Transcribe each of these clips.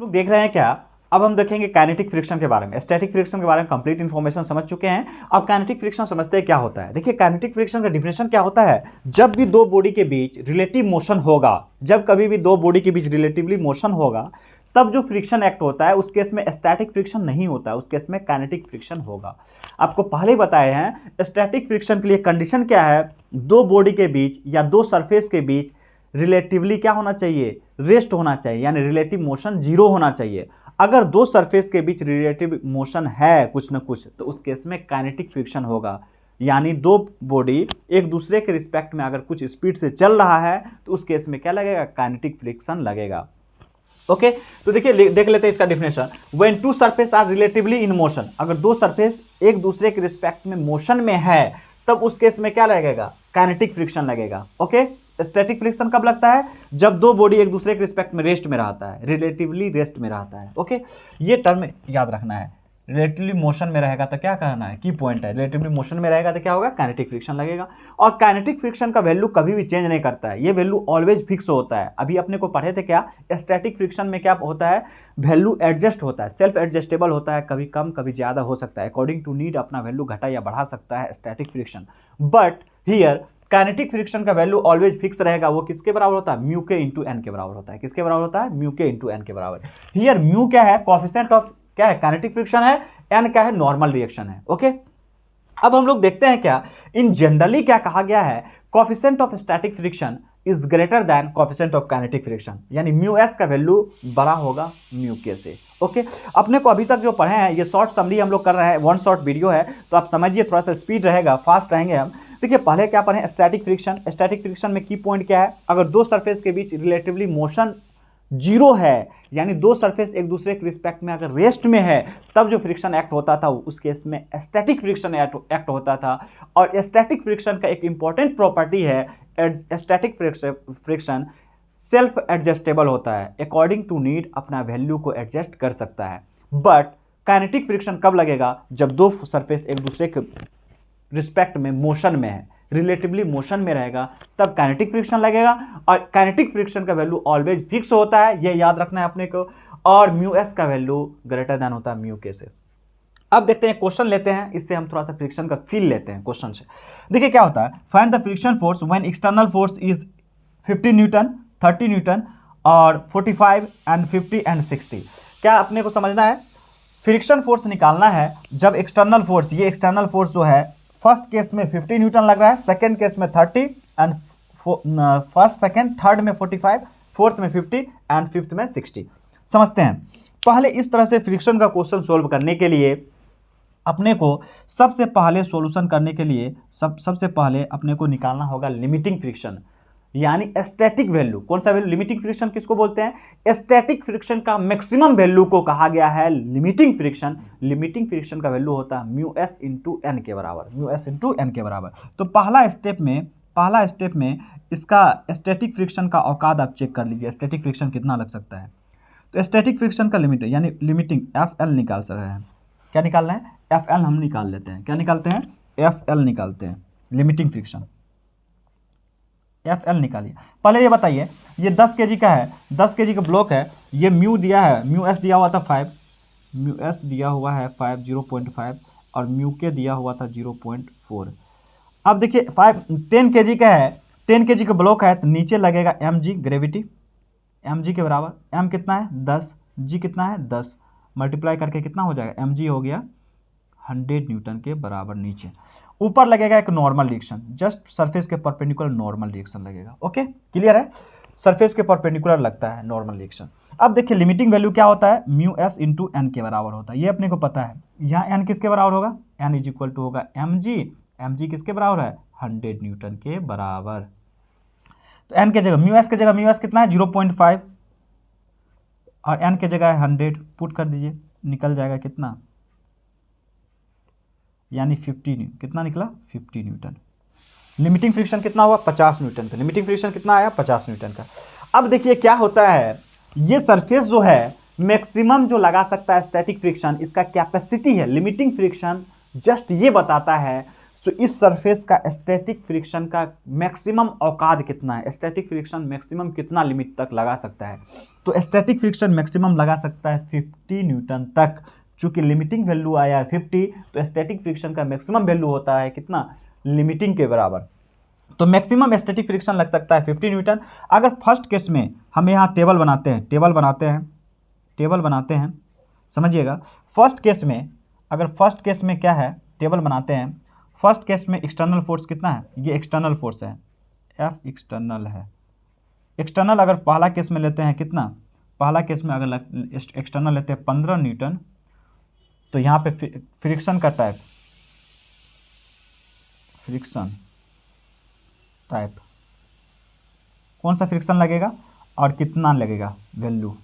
लोग देख रहे हैं क्या? अब हम देखेंगे काइनेटिक फ्रिक्शन के बारे में। स्टैटिक फ्रिक्शन के बारे में कंप्लीट इन्फॉर्मेशन समझ चुके हैं। अब काइनेटिक फ्रिक्शन समझते हैं क्या होता है। देखिए काइनेटिक फ्रिक्शन का डिफिनेशन क्या होता है। जब भी दो बॉडी के बीच रिलेटिव मोशन होगा, जब कभी भी दो बॉडी के बीच रिलेटिवली मोशन होगा, तब जो फ्रिक्शन एक्ट होता है उस केस में स्टैटिक फ्रिक्शन नहीं होता है, उस केस में काइनेटिक फ्रिक्शन होगा। आपको पहले ही बताए हैं स्टैटिक फ्रिक्शन के लिए कंडीशन क्या है, दो बॉडी के बीच या दो सरफेस के बीच रिलेटिवली क्या होना चाहिए, रेस्ट होना चाहिए, यानी रिलेटिव मोशन जीरो होना चाहिए। अगर दो सरफेस के बीच रिलेटिव मोशन है कुछ ना कुछ, तो उस केस में काइनेटिक फ्रिक्शन होगा। यानी दो बॉडी एक दूसरे के रिस्पेक्ट में अगर कुछ स्पीड से चल रहा है तो उस केस में क्या लगेगा, काइनेटिक फ्रिक्शन लगेगा। ओके तो देखिए देख लेते हैं इसका definition. When two surface are relatively in motion, अगर दो सरफेस एक दूसरे के रिस्पेक्ट में मोशन में है तब उस केस में क्या लगेगा, काइनेटिक फ्रिक्शन लगेगा। ओके स्टैटिक फ्रिक्शन कब लगता है, जब दो बॉडी एक दूसरे के रिस्पेक्ट में रेस्ट में रहता है, रिलेटिवली रेस्ट में रहता है। ओके ये टर्म याद रखना है। रिलेटिवली मोशन में रहेगा तो क्या कहना है, की पॉइंट है, रिलेटिवली मोशन में रहेगा तो क्या होगा, काइनेटिक फ्रिक्शन लगेगा। और काइनेटिक फ्रिक्शन का वैल्यू कभी भी चेंज नहीं करता है, ये वैल्यू ऑलवेज फिक्स होता है। अभी अपने को पढ़े थे क्या, स्टैटिक फ्रिक्शन में क्या होता है, वैल्यू एडजस्ट होता है, सेल्फ एडजस्टेबल होता है, कभी कम कभी ज्यादा हो सकता है, अकॉर्डिंग टू नीड अपना वैल्यू घटा या बढ़ा सकता है static friction. But here kinetic friction का वैल्यू ऑलवेज फिक्स रहेगा। वो किसके बराबर होता है, म्यू के इंटू एन के बराबर होता है। किसके बराबर होता है, म्यू के इंटू एन के बराबर। हियर म्यू क्या है, कोएफिशिएंट ऑफ क्या है, काइनेटिक फ्रिक्शन है, एन क्या है, नॉर्मल रिएक्शन है। ओके अब हम लोग देखते हैं क्या इन जनरली क्या कहा गया है, coefficient of static friction is greater than coefficient of kinetic friction, यानी म्यू एस का वैल्यू बड़ा होगा म्यू के से। ओके अपने को अभी तक जो पढ़े हैं ये शॉर्ट समरी हम लोग कर रहे हैं, वन शॉर्ट वीडियो है तो आप समझिए, थोड़ा सा स्पीड रहेगा, फास्ट रहेंगे हम। देखिए पहले क्या पढ़े, स्टैटिक फ्रिक्शन। स्टैटिक फ्रिक्शन में की पॉइंट क्या है, अगर दो सरफेस के बीच रिलेटिवली मोशन जीरो है, यानी दो सरफेस एक दूसरे के रिस्पेक्ट में अगर रेस्ट में है, तब जो फ्रिक्शन एक्ट होता था उस केस में स्टैटिक फ्रिक्शन एक्ट होता था। और स्टैटिक फ्रिक्शन का एक इंपॉर्टेंट प्रॉपर्टी है, स्टैटिक फ्रिक्शन सेल्फ एडजस्टेबल होता है, अकॉर्डिंग टू नीड अपना वैल्यू को एडजस्ट कर सकता है। बट काइनेटिक फ्रिक्शन कब लगेगा, जब दो सरफेस एक दूसरे के रिस्पेक्ट में मोशन में है, रिलेटिवली मोशन में रहेगा, तब काइनेटिक फ्रिक्शन लगेगा। और काइनेटिक फ्रिक्शन का वैल्यू ऑलवेज फिक्स होता है, ये याद रखना है अपने को। और म्यू एस का वैल्यू ग्रेटर देन होता है म्यू के से। अब देखते हैं क्वेश्चन लेते हैं, इससे हम थोड़ा सा फ्रिक्शन का फील लेते हैं क्वेश्चन से। देखिए क्या होता है, find the friction force when external force is 50 Newton, 30 Newton और 45 एंड 50 एंड 60। क्या अपने को समझना है, फ्रिक्शन फोर्स निकालना है जब एक्सटर्नल फोर्स, ये एक्सटर्नल फोर्स जो है फर्स्ट केस में 50 न्यूटन लग रहा है, सेकंड केस में 30 एंड फर्स्ट सेकंड थर्ड में 45, फोर्थ में 50 एंड फिफ्थ में 60। समझते हैं पहले इस तरह से फ्रिक्शन का क्वेश्चन सोल्व करने के लिए अपने को सबसे पहले सॉल्यूशन करने के लिए सबसे पहले अपने को निकालना होगा लिमिटिंग फ्रिक्शन, यानी स्टैटिक वैल्यू। कौन सा वैल्यू, लिमिटिंग फ्रिक्शन किसको बोलते हैं, स्टैटिक फ्रिक्शन का मैक्सिमम वैल्यू को कहा गया है लिमिटिंग फ्रिक्शन। लिमिटिंग फ्रिक्शन का वैल्यू होता है म्यू एस इंटू एन के बराबर, म्यू एस इंटू एन के बराबर। तो पहला स्टेप में इसका स्टैटिक फ्रिक्शन का औकात आप चेक कर लीजिए, स्टैटिक फ्रिक्शन कितना लग सकता है। तो स्टैटिक फ्रिक्शन का लिमिट यानी लिमिटिंग एफ एल निकाल सकते हैं। क्या निकालना है, एफ एल हम निकाल लेते हैं। क्या निकालते हैं, एफ एल निकालते हैं, लिमिटिंग फ्रिक्शन एफ एल निकालिए। पहले ये बताइए, ये 10 kg का है, 10 kg का ब्लॉक है, ये म्यू दिया है, म्यू एस दिया हुआ था 5, म्यू एस दिया हुआ है 5 0.5 और म्यू के दिया हुआ था 0.4। अब देखिए 10 kg का है, 10 kg का ब्लॉक है तो नीचे लगेगा m g, gravity m g के बराबर, एम कितना है 10, जी कितना है 10, मल्टीप्लाई करके कितना हो जाएगा, एम जी हो गया 100 न्यूटन के बराबर। नीचे ऊपर लगेगा एक नॉर्मल रिएक्शन, जस्ट सरफेस के परपेंडिकुलर नॉर्मल रिएक्शन लगेगा। ओके क्लियर है, सरफेस के परपेंडिकुलर लगता है नॉर्मल रिएक्शन। अब देखिए लिमिटिंग वैल्यू क्या होता है, म्यू एस इंटू एन के बराबर होता है, ये अपने को पता है। यहाँ एन किसके बराबर होगा, एन इज इक्वल टू होगा एम जी किसके बराबर है, 100 न्यूटन के बराबर। तो एन के जगह म्यू एस कितना है 0.5 और एन के जगह है 100, पुट कर दीजिए, निकल जाएगा कितना, यानी 50 कितना निकला 50 न्यूटन। लिमिटिंग फ्रिक्शन कितना हुआ 50 न्यूटन का, लिमिटिंग फ्रिक्शन कितना आया 50 न्यूटन का। अब देखिए क्या होता है, ये सरफेस जो है मैक्सिमम जो लगा सकता है स्टैटिक फ्रिक्शन, इसका कैपेसिटी है। लिमिटिंग फ्रिक्शन जस्ट ये बताता है सो इस सरफेस का स्टैटिक फ्रिक्शन का मैक्सिमम औकात कितना है, स्टैटिक फ्रिक्शन मैक्सिमम कितना लिमिट तक लगा सकता है। तो स्टैटिक फ्रिक्शन मैक्सिमम लगा सकता है 50 न्यूटन तक। चूंकि लिमिटिंग वैल्यू आया है 50, तो स्टैटिक फ्रिक्शन का मैक्सिमम वैल्यू होता है कितना, लिमिटिंग के बराबर। तो मैक्सिमम स्टैटिक फ्रिक्शन लग सकता है 50 न्यूटन। अगर फर्स्ट केस में हम यहाँ टेबल बनाते हैं, समझिएगा। फर्स्ट केस में क्या है, टेबल बनाते हैं। फर्स्ट केस में एक्सटर्नल फोर्स कितना है, ये एक्सटर्नल फोर्स है, एफ एक्सटर्नल है। एक्सटर्नल अगर पहला केस में लेते हैं कितना, पहला केस में अगर एक्सटर्नल लेते हैं 15 न्यूटन, तो यहाँ पे फ्रिक्शन का टाइप, कौन सा फ्रिक्शन लगेगा और कितना लगेगा वैल्यू।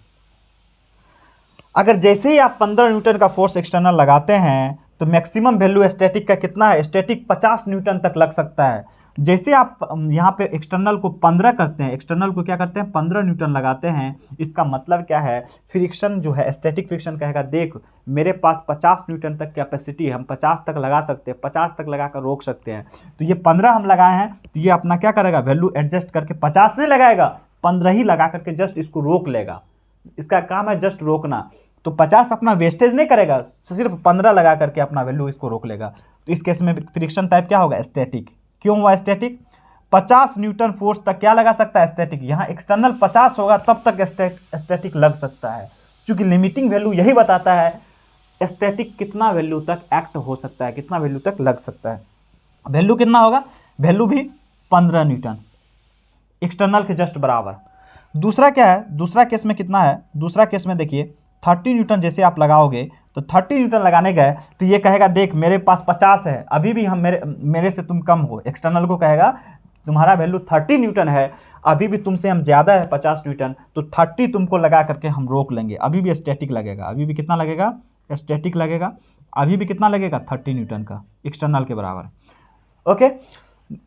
अगर जैसे ही आप 15 न्यूटन का फोर्स एक्सटर्नल लगाते हैं तो मैक्सिमम वैल्यू स्टैटिक का कितना है, स्टैटिक 50 न्यूटन तक लग सकता है। जैसे आप यहाँ पे एक्सटर्नल को 15 करते हैं, एक्सटर्नल को क्या करते हैं 15 न्यूटन लगाते हैं, इसका मतलब क्या है, फ्रिक्शन जो है स्टैटिक फ्रिक्शन कहेगा देख मेरे पास 50 न्यूटन तक कैपेसिटी है, हम 50 तक लगा सकते हैं, 50 तक लगा कर रोक सकते हैं। तो ये 15 हम लगाए हैं, तो ये अपना क्या करेगा, वैल्यू एडजस्ट करके 50 नहीं लगाएगा, 15 ही लगा करके जस्ट इसको रोक लेगा। इसका काम है जस्ट रोकना। तो 50 अपना वेस्टेज नहीं करेगा, सिर्फ 15 लगा करके अपना वैल्यू इसको रोक लेगा। तो इस केस में फ्रिक्शन टाइप क्या होगा, स्टैटिक। क्यों हुआ स्टैटिक, 50 न्यूटन फोर्स तक क्या लगा सकता है स्टैटिक, यहाँ एक्सटर्नल 50 होगा तब तक स्टैटिक लग सकता है। क्योंकि लिमिटिंग वैल्यू यही बताता है स्टैटिक कितना वैल्यू तक एक्ट हो सकता है, कितना वैल्यू तक लग सकता है। वैल्यू कितना होगा, वैल्यू भी 15 न्यूटन, एक्सटर्नल के जस्ट बराबर। दूसरा क्या है, दूसरा केस में कितना है, दूसरा केस में देखिए 30 न्यूटन जैसे आप लगाओगे, तो 30 न्यूटन लगाने गए तो ये कहेगा देख मेरे पास 50 है, अभी भी हम मेरे से तुम कम हो। एक्सटर्नल को कहेगा तुम्हारा वैल्यू 30 न्यूटन है, अभी भी तुमसे हम ज़्यादा है 50 न्यूटन, तो 30 तुमको लगा करके हम रोक लेंगे। अभी भी स्टैटिक लगेगा, अभी भी कितना लगेगा, स्टैटिक लगेगा, अभी भी कितना लगेगा 30 न्यूटन का, एक्सटर्नल के बराबर। ओके,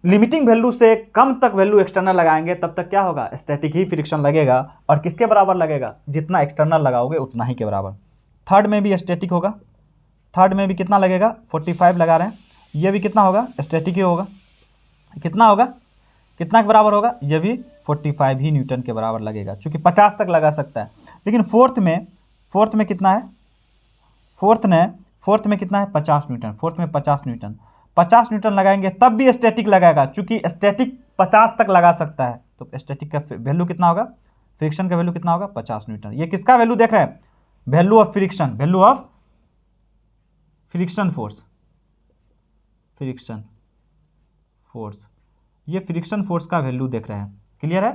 लिमिटिंग वैल्यू से कम तक वैल्यू एक्सटर्नल लगाएंगे तब तक क्या होगा, स्टैटिक ही फ्रिक्शन लगेगा। और किसके बराबर लगेगा, जितना एक्सटर्नल लगाओगे उतना ही के बराबर। थर्ड में भी स्टैटिक होगा, थर्ड में भी कितना लगेगा, 45 लगा रहे हैं, ये भी कितना होगा, स्टैटिक ही होगा। कितना होगा, कितना के बराबर होगा, ये भी 45 ही न्यूटन के बराबर लगेगा, क्योंकि 50 तक लगा सकता है। लेकिन फोर्थ में कितना है, फोर्थ में कितना है 50 न्यूटन, फोर्थ में 50 न्यूटन, 50 न्यूटन लगाएंगे तब भी स्टैटिक लगाएगा, क्योंकि स्टैटिक 50 तक लगा सकता है। तो स्टैटिक का वैल्यू कितना होगा, फ्रिक्शन का वैल्यू कितना होगा, 50 न्यूटन। ये किसका वैल्यू देख रहे हैं, value of friction, value of friction force, ये फ्रिक्शन फोर्स का वैल्यू देख रहे हैं। क्लियर है,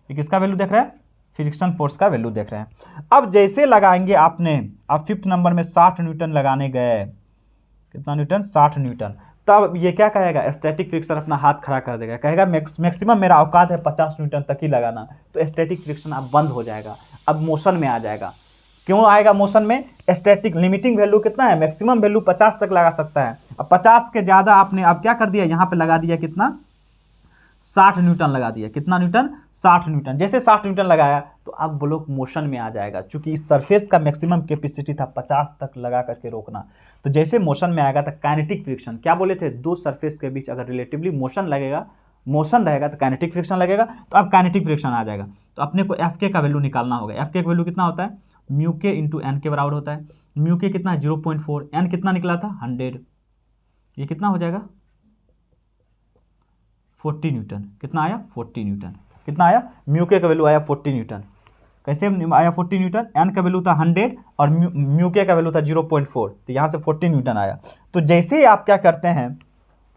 ये किसका वैल्यू देख रहे हैं, फ्रिक्शन फोर्स का वैल्यू देख रहे हैं। अब जैसे लगाएंगे आप 5th नंबर में 60 न्यूटन लगाने गए, कितना न्यूटन, 60 न्यूटन, तब ये क्या कहेगा, स्टैटिक फ्रिक्शन अपना हाथ खड़ा कर देगा, कहेगा मैक्सिमम मेरा औकात है 50 न्यूटन तक ही लगाना। तो स्टैटिक फ्रिक्शन अब बंद हो जाएगा, अब मोशन में आ जाएगा। क्यों आएगा मोशन में, स्टैटिक लिमिटिंग वैल्यू कितना है, मैक्सिमम वैल्यू 50 तक लगा सकता है। अब 50 के ज़्यादा आपने अब क्या कर दिया, यहाँ पे लगा दिया कितना, 60 न्यूटन लगा दिया। कितना न्यूटन, 60 न्यूटन। जैसे 60 न्यूटन लगाया तो अब ब्लॉक मोशन में आ जाएगा, क्योंकि इस सरफेस का मैक्सिमम कैपेसिटी था 50 तक लगा करके रोकना। तो जैसे मोशन में आएगा तो काइनेटिक फ्रिक्शन, क्या बोले थे, दो सरफेस के बीच अगर रिलेटिवली मोशन रहेगा तो काइनेटिक फ्रिक्शन लगेगा। तो अब काइनेटिक फ्रिक्शन आ जाएगा। तो अपने को एफ के का वैल्यू निकालना होगा। एफ के का वैल्यू कितना होता है, म्यू के इंटू एन के बराबर होता है। म्यू के कितना है 0.4, एन कितना निकला था 100, ये कितना हो जाएगा 40 न्यूटन। कितना आया 40 न्यूटन। कितना आया, म्यू के का वैल्यू आया 40 न्यूटन। कैसे आया 40 न्यूटन, एन का वैल्यू था 100 और म्यू के का वैल्यू था 0.4, तो यहाँ से 40 न्यूटन आया। तो जैसे ही आप क्या करते हैं,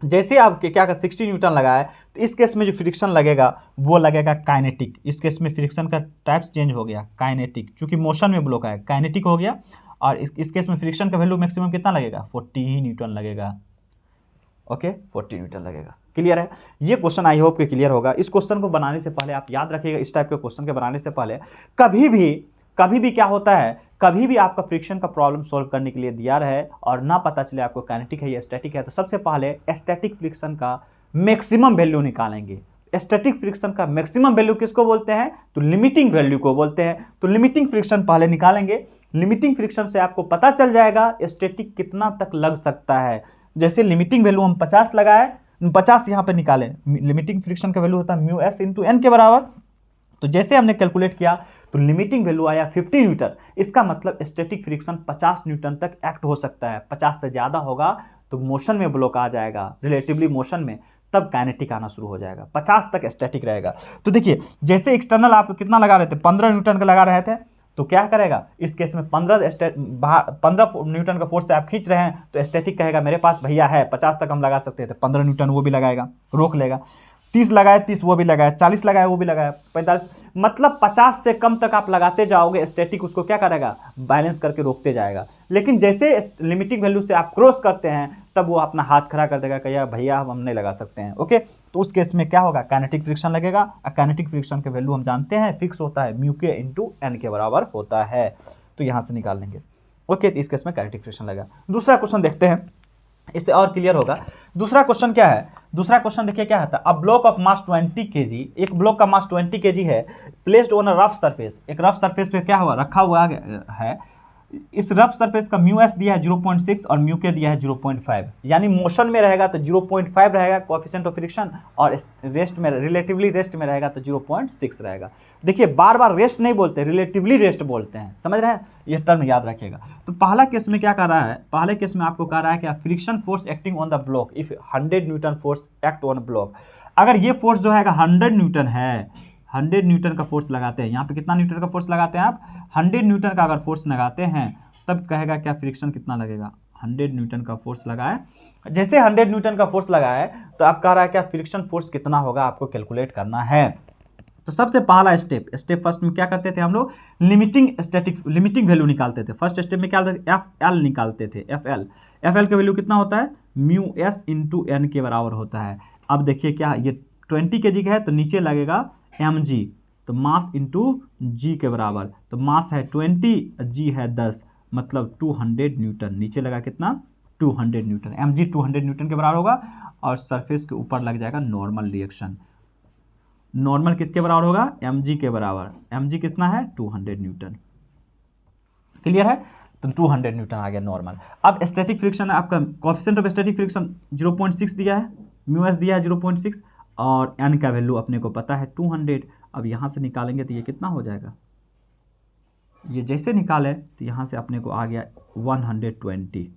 जैसे आप क्या कर 60 न्यूटन लगाए, तो इस केस में जो फ्रिक्शन लगेगा वो लगेगा काइनेटिक। इस केस में फ्रिक्शन का टाइप्स चेंज हो गया, काइनेटिक, क्योंकि मोशन में ब्लॉक है, काइनेटिक हो गया। और इस केस में फ्रिक्शन का वैल्यू मैक्सिमम कितना लगेगा, 40 ही न्यूटन लगेगा। ओके, 40 न्यूटन लगेगा। क्लियर है, ये क्वेश्चन आई होप कि क्लियर होगा। इस क्वेश्चन को बनाने से पहले आप याद रखिएगा, इस टाइप के क्वेश्चन के बनाने से पहले कभी भी क्या होता है, कभी भी आपका फ्रिक्शन का प्रॉब्लम सॉल्व करने के लिए दिया रहे और ना पता चले आपको काइनेटिक है या स्टैटिक है, तो सबसे पहले स्टैटिक फ्रिक्शन का मैक्सिमम वैल्यू निकालेंगे। स्टैटिक फ्रिक्शन का मैक्सिमम वैल्यू किसको बोलते हैं, तो लिमिटिंग वैल्यू को बोलते हैं। तो लिमिटिंग फ्रिक्शन पहले निकालेंगे। लिमिटिंग फ्रिक्शन से आपको पता चल जाएगा स्टैटिक कितना तक लग सकता है। जैसे लिमिटिंग वैल्यू हम 50 लगाए, 50 यहाँ पे निकाले, लिमिटिंग फ्रिक्शन का वैल्यू होता है म्यू एस इंटू एन के बराबर। तो जैसे हमने कैलकुलेट किया तो लिमिटिंग वैल्यू आया 50 न्यूटन। इसका मतलब स्टैटिक फ्रिक्शन 50 न्यूटन तक एक्ट हो सकता है। 50 से ज़्यादा होगा तो मोशन में ब्लॉक आ जाएगा, रिलेटिवली मोशन में, तब काइनेटिक आना शुरू हो जाएगा। 50 तक स्टैटिक रहेगा। तो देखिए जैसे एक्सटर्नल आप कितना लगा रहे थे, 15 न्यूटन का लगा रहे थे, तो क्या करेगा इस केस में 15 न्यूटन का फोर्स से आप खींच रहे हैं तो स्टैटिक कहेगा मेरे पास भैया है 50 तक हम लगा सकते थे, 15 न्यूटन वो भी लगाएगा, रोक लेगा। 30 लगाए, 30 वो भी लगाया, 40 लगाया वो भी लगाया, 45, मतलब 50 से कम तक आप लगाते जाओगे, स्टैटिक उसको क्या करेगा, बैलेंस करके रोकते जाएगा। लेकिन जैसे लिमिटिंग वैल्यू से आप क्रॉस करते हैं तब वो अपना हाथ खड़ा कर देगा, कहिए भैया हम नहीं लगा सकते हैं। ओके, तो उस केस में क्या होगा, काइनेटिक फ्रिक्शन लगेगा। और काइनेटिक फ्रिक्शन के वैल्यू हम जानते हैं फिक्स होता है, म्यू के इंटू एन के बराबर होता है। तो यहाँ से निकाल लेंगे। ओके, तो इस केस में काइनेटिक फ्रिक्शन लगेगा। दूसरा क्वेश्चन देखते हैं, इससे और क्लियर होगा। दूसरा क्वेश्चन क्या है, दूसरा क्वेश्चन देखिए क्या आता है। A block of mass 20 kg, एक ब्लॉक का मास 20 kg है, placed on a rough surface, एक रफ सरफेस पे क्या हुआ, रखा हुआ है। इस रफ सरफेस का म्यू एस दिया है 0.6 और म्यू के दिया है 0.5, यानी मोशन में रहेगा तो 0.5 रहेगा कोएफिशिएंट ऑफ फ्रिक्शन, और रेस्ट में, रिलेटिवली रेस्ट में रहेगा तो 0.6 रहेगा। देखिए बार बार रेस्ट नहीं बोलते, रिलेटिवली रेस्ट बोलते हैं, समझ रहे हैं, ये टर्म याद रखिएगा। तो पहला केस में क्या कर रहा है, पहले केस में आपको कह रहा है कि friction force acting on the block if 100 Newton force act on block. अगर ये फोर्स जो है 100 न्यूटन है, 100 न्यूटन का फोर्स लगाते हैं, यहाँ पे कितना न्यूटन का फोर्स लगाते हैं आप, 100 न्यूटन का अगर फोर्स लगाते हैं तब कहेगा क्या फ्रिक्शन कितना लगेगा, 100 न्यूटन का फोर्स लगाए। जैसे 100 न्यूटन का फोर्स लगाए तो आप कह रहा है क्या फ्रिक्शन फोर्स कितना होगा, आपको कैलकुलेट करना है। तो सबसे पहला स्टेप फर्स्ट में क्या करते थे हम लोग, लिमिटिंग वैल्यू निकालते थे। फर्स्ट स्टेप में क्या एफ एल निकालते थे, एफ एल का वैल्यू कितना होता है, म्यू एस इंटू एन के बराबर होता है। अब देखिए क्या ये 20 kg का है तो नीचे लगेगा mg, तो मास इंटू जी के बराबर, तो मास है 20, जी है 10, मतलब 200 न्यूटन, नीचे लगा कितना 200 न्यूटन, mg 200 न्यूटन के बराबर होगा। और सरफेस के ऊपर लग जाएगा नॉर्मल रिएक्शन, नॉर्मल किसके बराबर होगा, mg के बराबर, mg कितना है 200 न्यूटन, क्लियर है। तो 200 न्यूटन आ गया नॉर्मल। अब स्टैटिक फ्रिक्शन है आपका, कोएफिशिएंट ऑफ स्टैटिक फ्रिक्शन 0.6 दिया है, म्यू एस दिया है 0.6 और एन का वैल्यू अपने को पता है 200। अब यहाँ से निकालेंगे तो ये कितना हो जाएगा, ये जैसे निकाले तो यहाँ से अपने को आ गया 120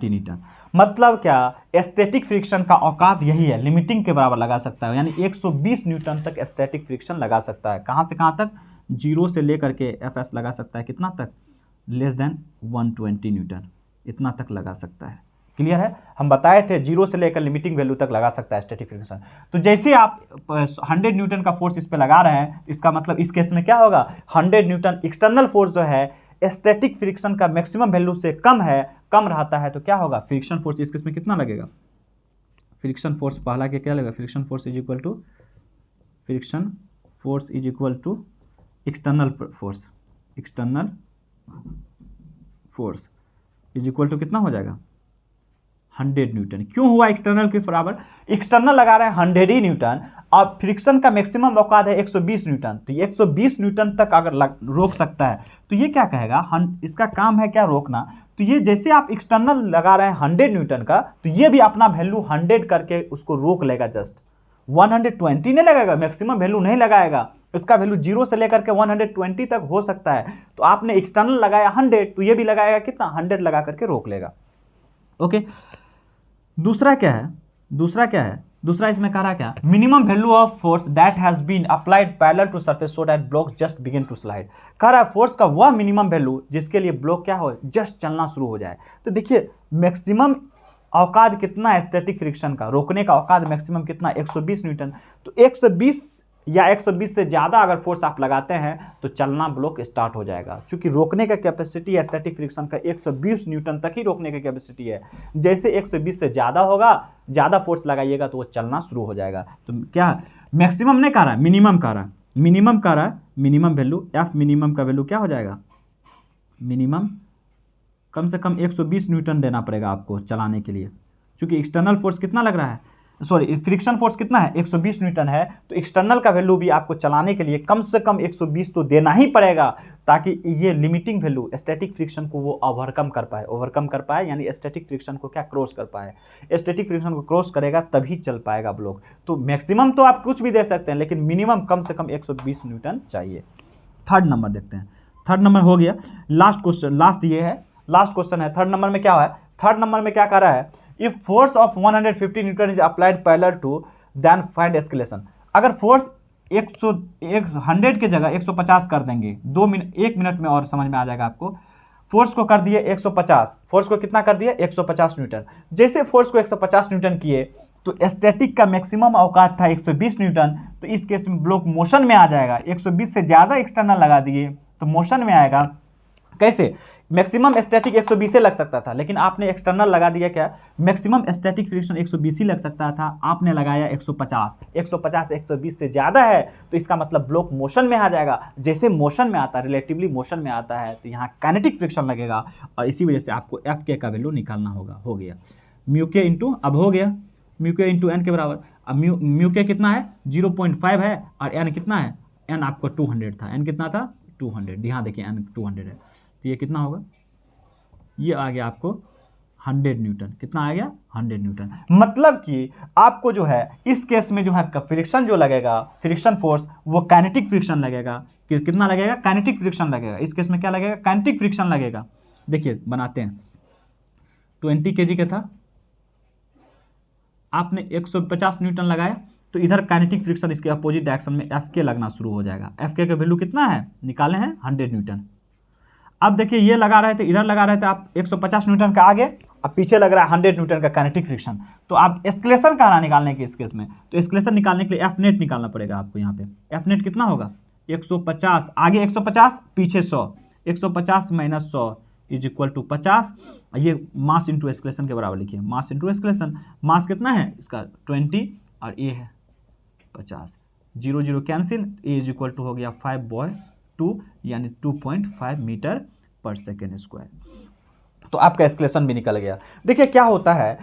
न्यूटन। मतलब क्या, स्टैटिक फ्रिक्शन का औकात यही है, लिमिटिंग के बराबर लगा सकता है, यानी 120 न्यूटन तक स्टैटिक फ्रिक्शन लगा सकता है। कहाँ से कहाँ तक, 0 से लेकर के एफ एस लगा सकता है कितना तक, लेस देन 120 न्यूटन, इतना तक लगा सकता है। क्लियर है, हम बताए थे 0 से लेकर लिमिटिंग वैल्यू तक लगा सकता है स्टैटिक फ्रिक्शन। तो जैसे आप 100 न्यूटन का फोर्स इस पे लगा रहे हैं, इसका मतलब इस केस में क्या होगा, 100 न्यूटन एक्सटर्नल फोर्स जो है स्टैटिक फ्रिक्शन का मैक्सिमम वैल्यू से कम है, कम रहता है, तो क्या होगा, फ्रिक्शन फोर्स इस केस में कितना लगेगा, फ्रिक्शन फोर्स पहला के क्या लगेगा, friction force is equal to external force is equal to कितना हो जाएगा, 100 न्यूटन। क्यों हुआ एक्सटर्नल के बराबर, एक्सटर्नल लगा रहे हैं 100 ही न्यूटन और फ्रिक्शन का मैक्सिमम औकात है 120 न्यूटन, तो 120 न्यूटन तक अगर रोक सकता है तो ये क्या कहेगा, इसका काम है क्या, रोकना। तो ये जैसे आप एक्सटर्नल लगा रहे हैं 100 न्यूटन का, तो ये भी अपना वैल्यू 100 करके उसको रोक लेगा, जस्ट 120 नहीं लगाएगा, मैक्सिमम वैल्यू नहीं लगाएगा, इसका वैल्यू 0 से लेकर के 120 तक हो सकता है। तो आपने एक्सटर्नल लगाया 100, तो ये भी लगाएगा कितना, 100 लगा करके रोक लेगा। ओके, दूसरा क्या है, दूसरा इसमें कह रहा है क्या, minimum value of force that has been applied parallel to surface so that block just begin to slide. कह रहा है फोर्स का वह मिनिमम वैल्यू जिसके लिए ब्लॉक क्या हो, जस्ट चलना शुरू हो जाए। तो देखिए मैक्सिमम औकात कितना है स्टैटिक फ्रिक्शन का, रोकने का औकात मैक्सिमम कितना, 120 न्यूटन। तो 120 या 120 से ज़्यादा अगर फोर्स आप लगाते हैं तो चलना ब्लॉक स्टार्ट हो जाएगा, क्योंकि रोकने का कैपेसिटी है स्टैटिक फ्रिक्शन का 120 न्यूटन तक ही रोकने की कैपेसिटी है। जैसे 120 से ज़्यादा होगा, ज़्यादा फोर्स लगाइएगा तो वो चलना शुरू हो जाएगा। तो क्या मैक्सिमम नहीं कह रहा है, मिनिमम कह रहा है, मिनिमम वैल्यू, एफ मिनिमम का वैल्यू क्या हो जाएगा, मिनिमम कम से कम 120 न्यूटन देना पड़ेगा आपको चलाने के लिए, क्योंकि एक्सटर्नल फोर्स कितना लग रहा है, सॉरी फ्रिक्शन फोर्स कितना है, 120 न्यूटन है। तो एक्सटर्नल का वैल्यू भी आपको चलाने के लिए कम से कम 120 तो देना ही पड़ेगा। ताकि ये लिमिटिंग वैल्यू स्टैटिक फ्रिक्शन को वो ओवरकम कर पाए यानी स्टैटिक फ्रिक्शन को क्या क्रॉस कर पाए। स्टैटिक फ्रिक्शन को क्रॉस करेगा तभी चल पाएगा ब्लॉक। तो मैक्सिमम तो आप कुछ भी दे सकते हैं, लेकिन मिनिमम कम से कम 120 न्यूटन चाहिए। थर्ड नंबर देखते हैं। थर्ड नंबर हो गया। लास्ट क्वेश्चन, लास्ट क्वेश्चन है। थर्ड नंबर में क्या है, थर्ड नंबर में क्या कर रहा है, if force of 150 newton is applied parallel to then find acceleration. अगर फोर्स 100 के जगह 150 कर देंगे, 1 मिनट में और समझ में आ जाएगा आपको। फोर्स को कर दिए 150, फोर्स को कितना कर दिए 150 न्यूटन। जैसे फोर्स को 150 न्यूटन किए तो स्टैटिक का मैक्सिमम औकात था 120 न्यूटन, तो इस केस में ब्लॉक मोशन में आ जाएगा। 120 से ज़्यादा एक्सटर्नल लगा दिए तो मोशन में आएगा। कैसे, मैक्सिमम स्टैटिक 120 से लग सकता था, लेकिन आपने एक्सटर्नल लगा दिया क्या, मैक्सिमम स्टैटिक फ्रिक्शन 120 ही लग सकता था, आपने लगाया 150। 150 120 से ज़्यादा है तो इसका मतलब ब्लॉक मोशन में आ जाएगा। जैसे मोशन में आता है, रिलेटिवली मोशन में आता है, तो यहाँ काइनेटिक फ्रिक्शन लगेगा और इसी वजह से आपको एफ के का वैल्यू निकालना होगा। हो गया म्यू के इंटू, अब हो गया म्यू के इंटू एन के बराबर। अब म्यू के कितना है 0.5 है और एन कितना है, एन आपको 200 था, एन कितना था 200। यहाँ देखिए एन 200 है, तो ये कितना होगा, ये आ गया आपको 100 न्यूटन। कितना आ गया 100 न्यूटन। मतलब कि आपको जो है इस केस में जो है फ्रिक्शन जो लगेगा, फ्रिक्शन फोर्स, वो काइनेटिक फ्रिक्शन लगेगा। कितना लगेगा, काइनेटिक फ्रिक्शन लगेगा। इस केस में क्या लगेगा, काइनेटिक फ्रिक्शन लगेगा। देखिए बनाते हैं, 20 kg का था, आपने 150 न्यूटन लगाया, तो इधर काइनेटिक फ्रिक्शन इसके अपोजिट डायरेक्शन में एफ के लगना शुरू हो जाएगा। एफ के का वैल्यू कितना है, निकाले हैं 100 न्यूटन। अब देखिए ये लगा रहे थे, इधर लगा रहे थे आप 150 न्यूटन का आगे, अब पीछे लग रहा है 100 न्यूटन का काइनेटिक फ्रिक्शन। तो आप एस्केलेशन कहाँ निकालने के इस केस में, तो एस्केलेशन निकालने के लिए एफ नेट निकालना पड़ेगा आपको। यहाँ पे एफ नेट कितना होगा 150, आगे 150 पीछे 100, 150 माइनस 100 इज इक्वल टू 50। ये मास इंटू एस्केलेशन के बराबर लिखिए, मास इंटू एस्केलेशन। मास कितना है इसका 20 और ए है 50, 0 0 cancel, a is equal to हो गया 5/2 यानी 2.5 मीटर पर सेकेंड स्क्वायर। तो आपका एस्केलेशन भी निकल गया। देखिए क्या होता है,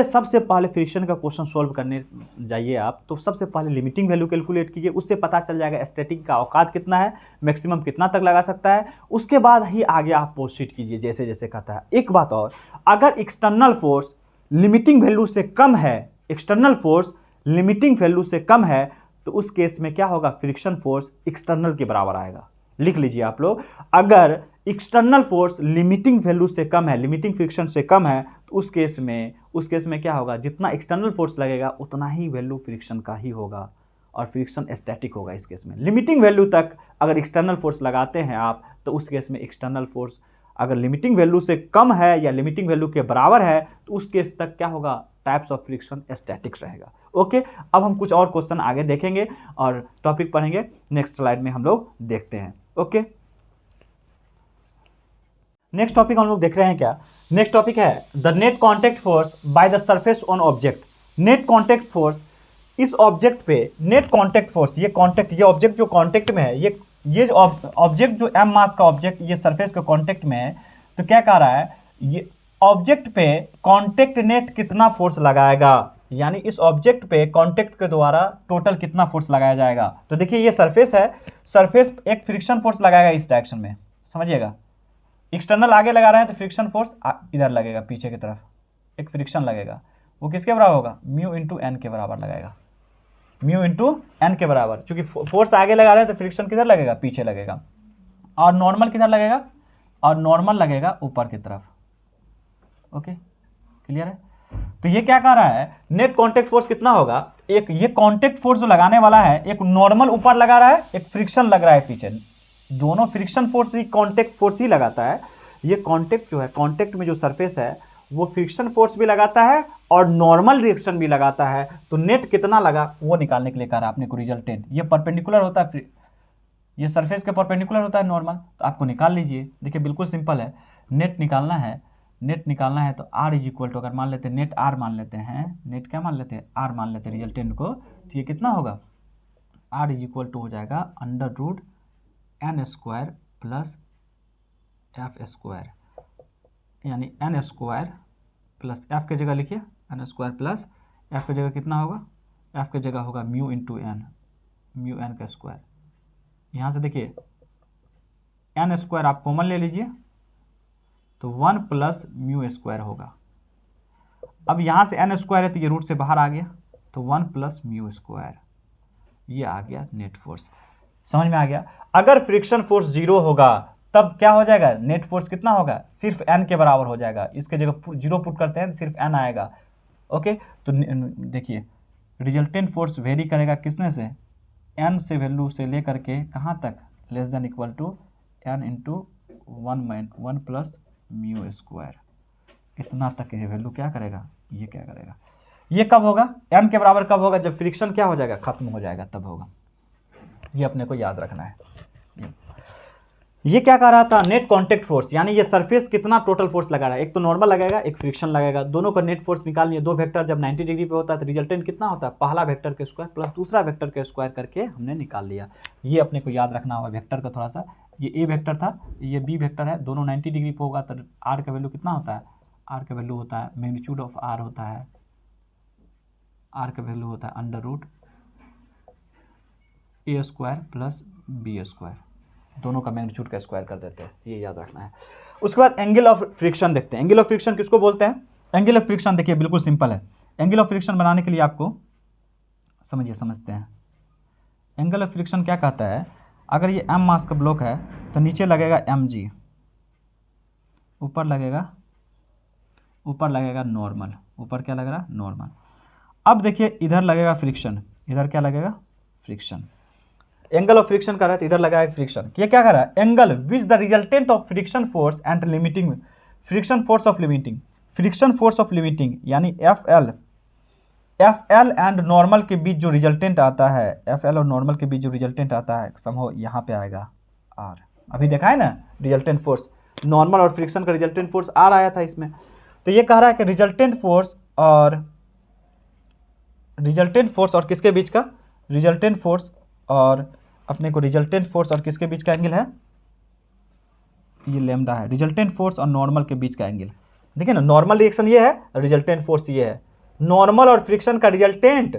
सबसे पहले फ्रिक्शन का क्वेश्चन सॉल्व करने जाइए आप, तो सबसे पहले लिमिटिंग वैल्यू कैलकुलेट कीजिए, उससे पता चल जाएगा स्टैटिक का औकात कितना है, मैक्सिमम कितना तक लगा सकता है। उसके बाद ही आगे आप प्रोसीड कीजिए जैसे जैसे कहता है। एक बात और, अगर एक्सटर्नल फोर्स लिमिटिंग वैल्यू से कम है, एक्सटर्नल फोर्स लिमिटिंग वैल्यू से कम है, तो उस केस में क्या होगा, फ्रिक्शन फोर्स एक्सटर्नल के बराबर आएगा। लिख लीजिए आप लोग, अगर एक्सटर्नल फोर्स लिमिटिंग वैल्यू से कम है, लिमिटिंग फ्रिक्शन से कम है, तो उस केस में क्या होगा, जितना एक्सटर्नल फोर्स लगेगा उतना ही वैल्यू फ्रिक्शन का ही होगा और फ्रिक्शन स्टैटिक होगा। इस केस में लिमिटिंग वैल्यू तक अगर एक्सटर्नल फोर्स लगाते हैं आप, तो उस केस में एक्सटर्नल फोर्स अगर लिमिटिंग वैल्यू से कम है या लिमिटिंग वैल्यू के बराबर है, तो उस केस तक क्या होगा, टाइप्स ऑफ फ्रिक्शन स्टैटिक रहेगा। ओके, अब हम कुछ और क्वेश्चन आगे देखेंगे और टॉपिक पढ़ेंगे, नेक्स्ट स्लाइड में हम लोग देखते हैं। ओके, नेक्स्ट टॉपिक हम लोग देख रहे हैं क्या, नेक्स्ट टॉपिक है the net contact force by the surface on object. Net contact force इस ऑब्जेक्ट पे, नेट कांटेक्ट फोर्स, ये ऑब्जेक्ट जो कांटेक्ट में है, ये ऑब्जेक्ट जो m मास का ऑब्जेक्ट ये सरफेस के कांटेक्ट में है, तो क्या कह रहा है, ये ऑब्जेक्ट पे कांटेक्ट नेट कितना फोर्स लगाएगा, यानी इस ऑब्जेक्ट पे कांटेक्ट के द्वारा टोटल कितना फोर्स लगाया जाएगा। तो देखिए ये सरफेस है, सरफेस एक फ्रिक्शन फोर्स लगाएगा इस डायरेक्शन में, समझिएगा। एक्सटर्नल आगे लगा रहे हैं तो फ्रिक्शन फोर्स इधर लगेगा, पीछे की तरफ एक फ्रिक्शन लगेगा, वो किसके बराबर होगा, म्यू इंटू एन के बराबर लगाएगा, म्यू इंटू एन के बराबर। चूंकि फोर्स आगे लगा रहे हैं तो फ्रिक्शन किधर लगेगा, पीछे लगेगा, और नॉर्मल किधर लगेगा, और नॉर्मल लगेगा ऊपर की तरफ। ओके, क्लियर है। तो ये क्या कह रहा है, नेट कांटेक्ट फोर्स कितना होगा, एक ये कांटेक्ट फोर्स जो लगाने वाला है, एक नॉर्मल ऊपर लगा रहा है, एक फ्रिक्शन लग रहा है पीछे, दोनों फ्रिक्शन फोर्स ही कांटेक्ट फोर्स ही लगाता है। ये कांटेक्ट जो है, कांटेक्ट में जो सरफेस है वो फ्रिक्शन फोर्स भी लगाता है और नॉर्मल रिएक्शन भी लगाता है। तो नेट कितना लगा वो निकालने के लिए कह रहा है अपने को रिजल्टेंट। ये परपेंडिकुलर होता है, ये सरफेस के परपेंडिकुलर होता है नॉर्मल, तो आपको निकाल लीजिए। देखिए बिल्कुल सिंपल है, नेट निकालना है, नेट निकालना है तो आर इज इक्वल टू, अगर मान लेते हैं नेट आर मान लेते हैं, नेट क्या मान लेते हैं, आर मान लेते हैं रिजल्टेंट को, तो ये कितना होगा, आर इज इक्वल टू हो जाएगा under root n square plus f square, यानी एन स्क्वायर प्लस एफ के जगह लिखिए एन स्क्वायर प्लस एफ के जगह कितना होगा, एफ के जगह होगा mu into n, mu n का स्क्वायर। यहाँ से देखिए एन स्क्वायर आप कॉमन ले लीजिए तो 1 प्लस म्यू स्क्वायर होगा। अब यहाँ से एन स्क्वायर है तो ये रूट से बाहर आ गया तो 1 प्लस म्यू स्क्वायर, ये आ गया नेट फोर्स। समझ में आ गया। अगर फ्रिक्शन फोर्स 0 होगा तब क्या हो जाएगा, नेट फोर्स कितना होगा, सिर्फ एन के बराबर हो जाएगा। इसके जगह 0 पुट करते हैं तो सिर्फ एन आएगा। ओके, तो देखिए रिजल्टेंट फोर्स वेरी करेगा किसने से, एन से वैल्यू से लेकर के कहाँ तक, less than equal to n into 1 plus mu square, इतना तक ये वैल्यू क्या करेगा, ये क्या करेगा। ये कब होगा, एन के बराबर कब होगा, जब फ्रिक्शन क्या हो जाएगा, खत्म हो जाएगा तब होगा। ये अपने को याद रखना है। ये क्या कह रहा था, नेट कांटेक्ट फोर्स, यानी ये सरफेस कितना टोटल फोर्स लगा रहा है, एक तो नॉर्मल लगेगा एक फ्रिक्शन लगेगा, दोनों का नेट फोर्स निकालनी है। दो वेक्टर जब 90 डिग्री पे होता है तो रिजल्टेंट कितना होता है, पहला वेक्टर के स्क्वायर प्लस दूसरा वेक्टर के स्क्वायर करके हमने निकाल लिया। ये अपने को याद रखना होगा वेक्टर का थोड़ा सा। ये ए वेक्टर था, ये बी वेक्टर है, दोनों 90 डिग्री पे होगा तो आर का वैल्यू कितना होता है, आर का वैल्यू होता है मैग्नीट्यूड ऑफ आर होता है, आर का वैल्यू होता है अंडर रूट ए स्क्वायर प्लस बी स्क्वायर, दोनों का मैग्नीट्यूड का स्क्वायर कर देते हैं, ये याद रखना है। उसके बाद एंगल ऑफ फ्रिक्शन देखते हैं। एंगल ऑफ फ्रिक्शन किसको बोलते हैं, एंगल ऑफ फ्रिक्शन देखिए बिल्कुल सिंपल है। एंगल ऑफ फ्रिक्शन बनाने के लिए आपको समझते हैं। एंगल ऑफ फ्रिक्शन क्या कहता है, अगर ये m मास का ब्लॉक है तो नीचे लगेगा mg, ऊपर लगेगा नॉर्मल, ऊपर क्या लग रहा है, नॉर्मल। अब देखिए इधर लगेगा फ्रिक्शन, इधर क्या लगेगा, फ्रिक्शन। एंगल ऑफ फ्रिक्शन कर रहा है तो इधर लगाएगा फ्रिक्शन। ये क्या कर रहा है, angle which the resultant of friction force and limiting, friction force of limiting, friction force of limiting यानी एफ एल एंड नॉर्मल के बीच जो रिजल्टेंट आता है, एफ एल और नॉर्मल के बीच जो रिजल्टेंट आता है समहो यहाँ पे आएगा आर। अभी देखा है ना रिजल्टेंट फोर्स, नॉर्मल और फ्रिक्शन का रिजल्टेंट फोर्स आर आया था इसमें। तो ये कह रहा है कि रिजल्टेंट फोर्स और किसके बीच का, रिजल्टेंट फोर्स और अपने को रिजल्टेंट फोर्स और किसके बीच का एंगल है, ये लैम्डा है, रिजल्टेंट फोर्स और नॉर्मल के बीच का एंगल। देखिए ना नॉर्मल रिएक्शन ये है, रिजल्टेंट फोर्स ये है। नॉर्मल और फ्रिक्शन का रिजल्टेंट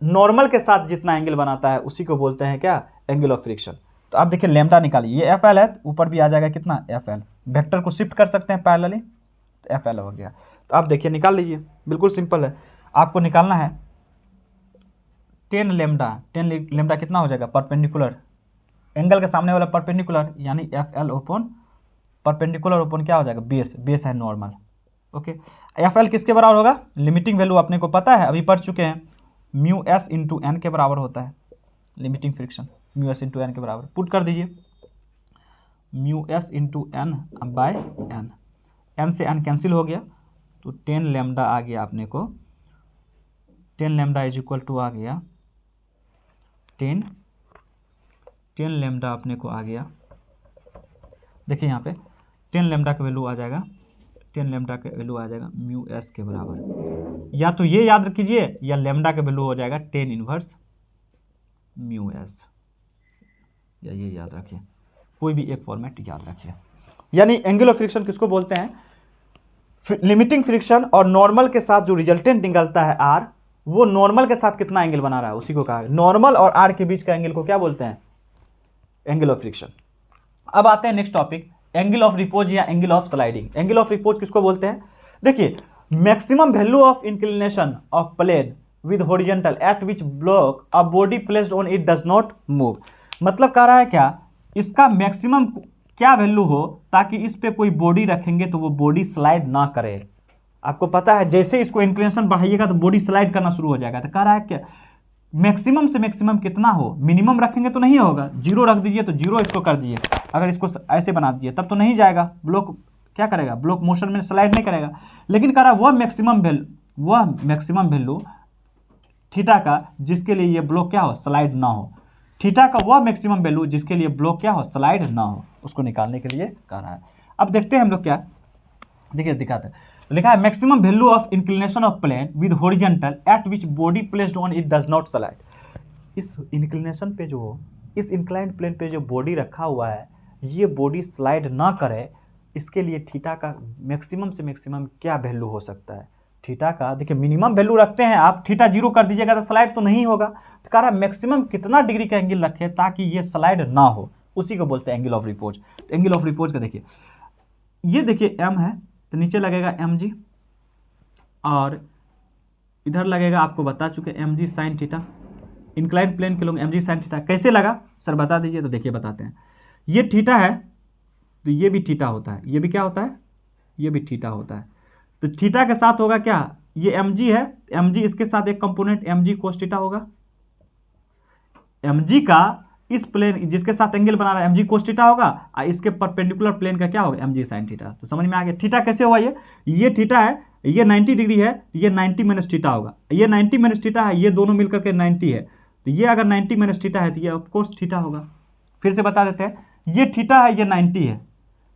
नॉर्मल के साथ जितना एंगल बनाता है उसी को बोलते हैं क्या, एंगल ऑफ फ्रिक्शन। तो आप देखिए लैम्डा निकालिए, ये एफ एल है तो ऊपर भी आ जाएगा कितना, एफ एल। वेक्टर को शिफ्ट कर सकते हैं पैरेलली तो एफ एल हो गया। तो आप देखिए निकाल लीजिए, बिल्कुल सिंपल है। आपको निकालना है 10 लेमडा कितना हो जाएगा, परपेंडिकुलर, एंगल के सामने वाला परपेंडिकुलर यानी F L open perpendicular open क्या हो जाएगा, बेस है नॉर्मल। ओके, एफ एल किसके बराबर होगा, लिमिटिंग वैल्यू अपने को पता है, अभी पढ़ चुके हैं, म्यू एस इंटू एन के बराबर होता है limiting friction, mu s into n के बराबर। पुट कर दीजिए mu s into n by n, n से एन कैंसिल हो गया तो 10 लेमडा आ गया अपने को, 10 लेमडा इज इक्वल टू आ गया 10 लेमडा अपने को आ गया। देखिए यहाँ पे 10 लेमडा का वैल्यू आ जाएगा, 10 लेमडा का वैल्यू आ जाएगा म्यू एस के बराबर। या तो ये याद रखिए या लेमडा का वैल्यू हो जाएगा 10 इनवर्स म्यू एस, या ये याद रखिए, कोई भी एक फॉर्मेट याद रखिए। यानी एंगल ऑफ फ्रिक्शन किसको बोलते हैं, लिमिटिंग फ्रिक्शन और नॉर्मल के साथ जो रिजल्टेंट निकलता है आर, वो नॉर्मल के साथ कितना एंगल बना रहा है उसी को कहा, नॉर्मल और आर के बीच का एंगल को क्या बोलते हैं, एंगल ऑफ फ्रिक्शन। अब आते हैं next topic, angle of repose या angle of sliding. Angle of repose किसको बोलते हैं, देखिए maximum value of inclination of plane with horizontal at which block a body placed on it does not move. मतलब कह रहा है क्या, इसका मैक्सिमम क्या वैल्यू हो ताकि इस पे कोई बॉडी रखेंगे तो वो बॉडी स्लाइड ना करे। आपको पता है जैसे इसको इंक्लिनेशन बढ़ाइएगा तो बॉडी स्लाइड करना शुरू हो जाएगा। तो कह रहा है क्या, मैक्सिमम से मैक्सिमम कितना हो, मिनिमम रखेंगे तो नहीं होगा, 0 रख दीजिए तो 0 इसको कर दीजिए, अगर इसको ऐसे बना दीजिए तब तो नहीं जाएगा, ब्लॉक क्या करेगा, ब्लॉक मोशन में स्लाइड नहीं करेगा। लेकिन कह रहा है वह मैक्सिमम वैल्यू थीटा का जिसके लिए ये ब्लॉक क्या हो, स्लाइड ना हो, थीटा का वह मैक्सिमम वैल्यू जिसके लिए ब्लॉक क्या हो, स्लाइड ना हो, उसको निकालने के लिए कह रहा है। अब देखते हैं हम लोग क्या, देखिए दिखाते हैं, लिखा है maximum value of inclination of plane with horizontal at which body placed on it does not slide. इस इंक्लिनेशन पे जो, इस इंक्लाइंड प्लेन पे जो बॉडी रखा हुआ है ये बॉडी स्लाइड ना करे, इसके लिए थीटा का मैक्सिमम से मैक्सिमम क्या वैल्यू हो सकता है, थीटा का देखिए मिनिमम वैल्यू रखते हैं आप, थीटा 0 कर दीजिएगा तो स्लाइड तो नहीं होगा। तो कह रहा है मैक्सिमम कितना डिग्री का एंगल रखें ताकि ये स्लाइड ना हो, उसी को बोलते हैं एंगल ऑफ रिपोज। तो एंगल ऑफ रिपोज का देखिए, ये देखिए m है तो नीचे लगेगा mg, और इधर लगेगा, आपको बता चुके mg sine theta, incline plane के लोग mg साइन थीटा। कैसे लगा सर बता दीजिए, तो देखिए बताते हैं। ये थीटा है तो ये भी थीटा होता है, ये भी क्या होता है, ये भी थीटा होता है। तो थीटा के साथ होगा क्या, ये mg है, mg इसके साथ एक कंपोनेंट mg कोस थीटा होगा। mg का इस प्लेन जिसके साथ एंगल बना रहा है mg कोस थीटा होगा, और इसके परपेंडिकुलर प्लेन का क्या होगा, mg साइन थीटा। तो समझ में आ गया थीटा कैसे हुआ, ये थीटा है, ये 90 डिग्री है, ये 90 माइनस थीटा होगा, ये 90 माइनस थीटा है, ये दोनों मिलकर के 90 है, तो ये अगर 90 माइनस थीटा है तो ये ऑफकोर्स थीटा होगा। फिर से बता देते हैं, ये थीटा है, ये 90 है,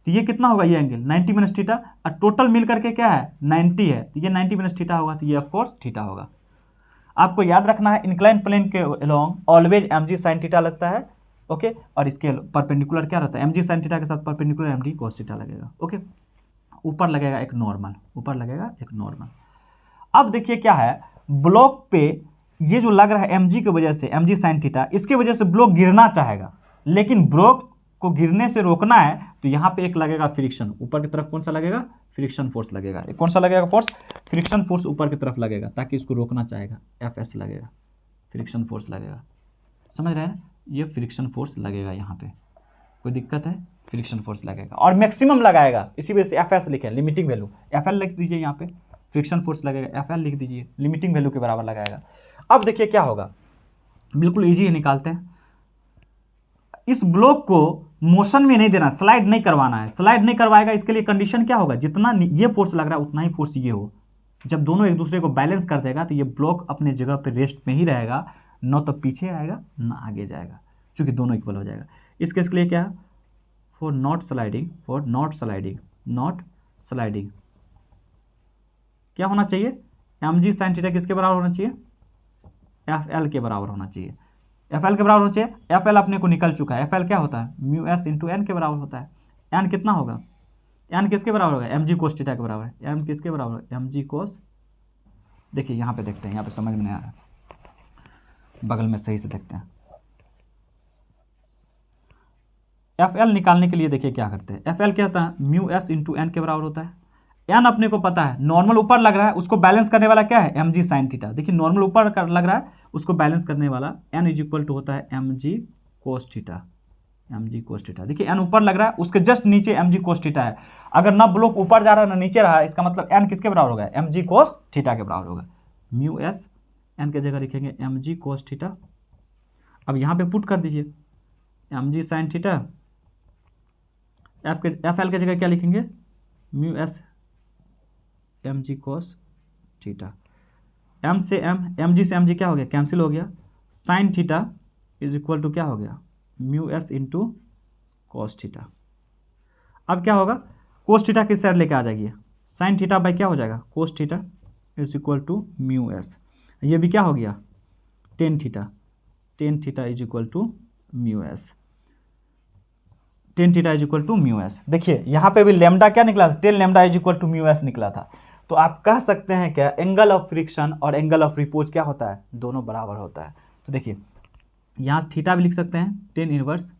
तो ये कितना होगा, ये एंगल 90 माइनस थीटा, और टोटल मिल करके क्या है 90 है, तो ये 90 माइनस थीटा होगा, तो ये ऑफकोर्स थीटा होगा। आपको याद रखना है इंक्लाइन प्लेन के along always mg sine theta लगता है, ओके, और इसके परपेंडिकुलर क्या रहता है, mg साइन थीटा के साथ परपेंडिकुलर mg कोस थीटा लगेगा, ओके। ऊपर लगेगा एक नॉर्मल, ऊपर लगेगा एक नॉर्मल। अब देखिए क्या है, ब्लॉक पे ये जो लग रहा है mg की वजह से, mg साइन थीटा, इसके वजह से ब्लॉक गिरना चाहेगा, लेकिन ब्लॉक को गिरने से रोकना है तो यहाँ पे एक लगेगा फ्रिक्शन, ऊपर की तरफ कौन सा लगेगा, फ्रिक्शन फोर्स लगेगा। एक कौन सा लगेगा फोर्स, फ्रिक्शन फोर्स ऊपर की तरफ लगेगा, ताकि इसको रोकना चाहेगा, एफ लगेगा, फ्रिक्शन फोर्स लगेगा। समझ रहे हैं, ये फ्रिक्शन फोर्स लगेगा यहाँ पे, कोई दिक्कत है, फ्रिक्शन फोर्स लगेगा और मैक्सिमम लगाएगा, इसी वजह से एफ लिखे, लिमिटिंग वैल्यू एफ लिख दीजिए, यहाँ पे फ्रिक्शन फोर्स लगेगा, एफ लिख दीजिए, लिमिटिंग वैल्यू के बराबर लगाएगा। अब देखिए क्या होगा, बिल्कुल ईजी है, निकालते हैं। इस ब्लॉक को मोशन में नहीं देना, स्लाइड नहीं करवाना है, स्लाइड नहीं करवाएगा, इसके लिए कंडीशन क्या होगा, जितना ये फोर्स लग रहा है उतना ही फोर्स ये हो। जब दोनों एक दूसरे को बैलेंस कर देगा तो ये ब्लॉक अपने जगह पे रेस्ट में ही रहेगा, न तो पीछे आएगा न आगे जाएगा, क्योंकि दोनों इक्वल हो जाएगा। इस केस के लिए क्या, for not sliding, for not sliding, not sliding क्या होना चाहिए, mg साइन थीटा किसके बराबर होना चाहिए, एफ के बराबर होना चाहिए, एफ के बराबर होना चाहिए। एफ अपने को निकल चुका है, एफ क्या होता है, म्यू एस इंटू एन के बराबर होता है। एन कितना होगा, एन किसके बराबर होगा, mg कोस थीटा के बराबर है। एम किसके बराबर है, mg कोस, देखिए यहाँ पे देखते हैं, यहाँ पे समझ में नहीं आ रहा, बगल में सही से देखते हैं। एफ निकालने के लिए देखिए क्या करते हैं, एफ क्या होता है, म्यू एस इंटू एन के बराबर होता है। एन अपने को पता है, नॉर्मल ऊपर लग रहा है, उसको बैलेंस करने वाला क्या है, mg साइन थीटा। देखिए नॉर्मल ऊपर लग रहा है, उसको बैलेंस करने वाला एन इज इक्वल टू होता है mg cos theta, mg cos theta. देखिए एन ऊपर लग रहा है, उसके जस्ट नीचे mg कोस थीटा है। अगर ना ब्लॉक ऊपर जा रहा है ना नीचे रहा है, इसका मतलब एन किसके बराबर होगा, mg कोस थीटा के बराबर होगा। म्यू एस एन के जगह लिखेंगे mg कोस थीटा। अब यहाँ पे पुट कर दीजिए mg sine theta, F L के जगह क्या लिखेंगे, mu S mg cos theta. m से mg से mg क्या हो गया, कैंसिल हो गया। Sine theta is equal to क्या हो गया, mu s into cos theta. अब क्या होगा, कोस थीटा किस साइड लेके आ जाएगी, साइन थीटा बाई क्या हो जाएगा, cos theta is equal to mu s. ये भी क्या हो गया, tan theta, tan theta is equal to mu s, tan theta is equal to mu s. देखिए यहाँ पे भी लेमडा क्या निकला था, tan lambda is equal to mu s निकला था। तो आप कह सकते हैं क्या, एंगल ऑफ फ्रिक्शन और एंगल ऑफ रिपोज क्या होता है, दोनों बराबर होता है। तो देखिए यहाँ थीटा भी लिख सकते हैं, टेन इनवर्स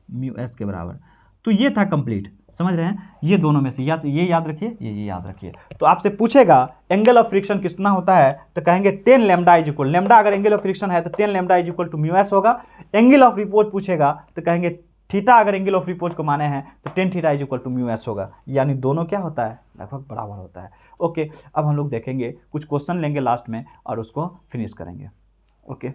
म्यू एस के बराबर। तो ये था कंप्लीट, समझ रहे हैं, ये दोनों में से ये याद रखिए, ये याद रखिए। तो आपसे पूछेगा एंगल ऑफ फ्रिक्शन कितना होता है, तो कहेंगे tan lambda is equal, lambda अगर एंगल ऑफ फ्रिक्शन है तो tan lambda is equal to mu s होगा। एंगल ऑफ रिपोज पूछेगा तो कहेंगे थीटा अगर एंगल ऑफ रिपोज को माने हैं तो tan theta is equal to mu s होगा, यानी दोनों क्या होता है, लगभग बराबर होता है। ओके, अब हम लोग देखेंगे कुछ क्वेश्चन लेंगे लास्ट में और उसको फिनिश करेंगे। ओके।